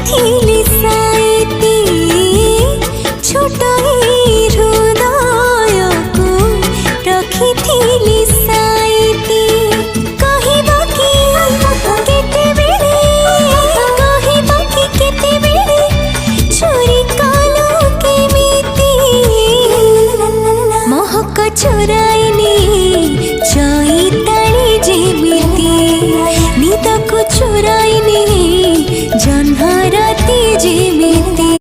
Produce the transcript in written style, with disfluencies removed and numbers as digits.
रखिथिली साइती छोट हृदय को रखिथिली साइती कहबो कि केते बेले कहबो कि केते बेले चोरी कलो केमिति महक चोरा